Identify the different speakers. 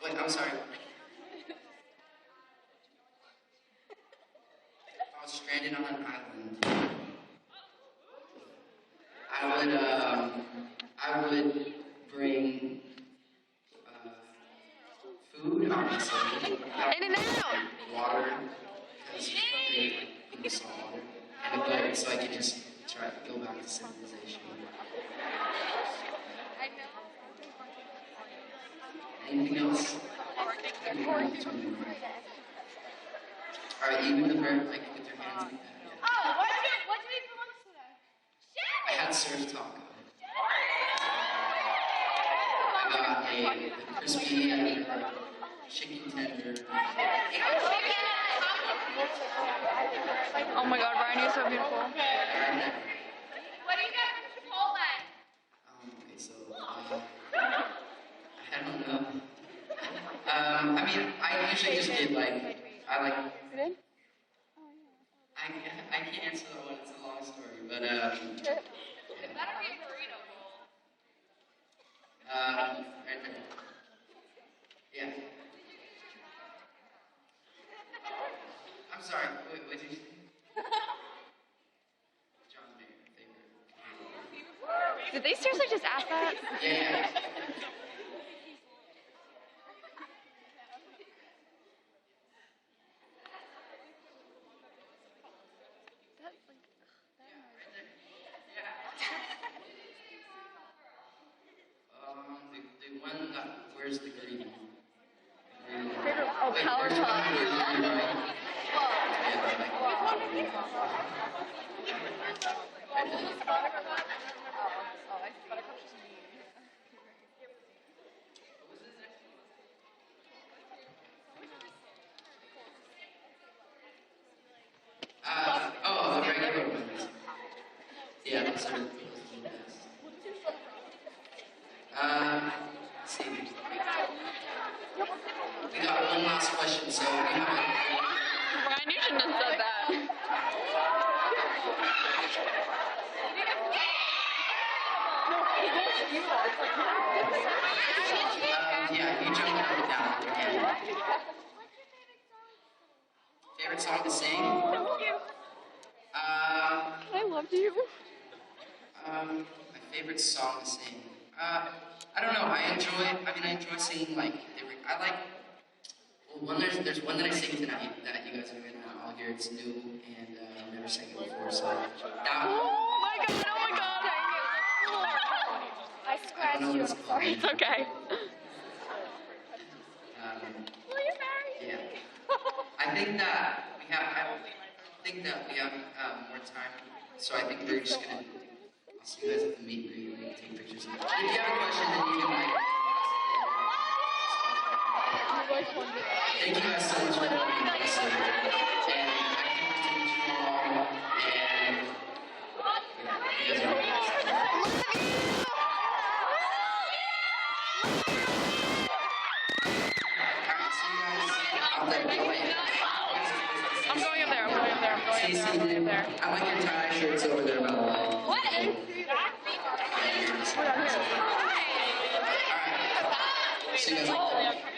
Speaker 1: Wait, I'm sorry. If I was stranded on an island, I would bring food, obviously.
Speaker 2: In and out.
Speaker 1: Water, because in the salt water, and a boat, so I could just try to go back to civilization. Anything else? Alright, even the bird, like with your hands like that. Yeah.
Speaker 3: Oh, what did we do once today?
Speaker 1: I had surf talk. I got a crispy chicken tender.
Speaker 2: Oh my God, Brian, you're so beautiful.
Speaker 3: What do you got from Chipotle?
Speaker 1: Okay, so I don't know. I mean, I usually just get like I can't answer that one. It's a long story, but
Speaker 3: It better be a burrito bowl.
Speaker 1: right there. Yeah. I'm sorry. What did you say? John Mayer, favorite.
Speaker 2: Did they seriously just ask that?
Speaker 1: Yeah. The one that where's the green?
Speaker 2: Oh, Power
Speaker 1: there's one
Speaker 2: Talk.
Speaker 1: with green, right? The regular ones. Yeah, those are the best. Let's see. We got one last question, so we have
Speaker 2: Brian, you shouldn't have said that.
Speaker 1: yeah, you jump up and down again. Favorite song to sing?
Speaker 2: I loved you.
Speaker 1: My favorite song to sing. I don't know. I enjoy singing there's one that I sing tonight that you guys are gonna all hear. It's new and I've never sang it before, so that one.
Speaker 2: Oh my God,
Speaker 3: I scratched you, I'm sorry.
Speaker 2: It's okay.
Speaker 3: Will you marry?
Speaker 1: Yeah. I think that we have more time, so I think we're just gonna. I'll see you guys at the meet and greet. We can take pictures. If you have a question, then you can Thank you guys so much for being us. And I can't wait to meet you all. And you guys are
Speaker 2: I'm going up there.
Speaker 1: I like your tie shirts over there, by the way.
Speaker 3: What?
Speaker 1: Alright. See you guys later.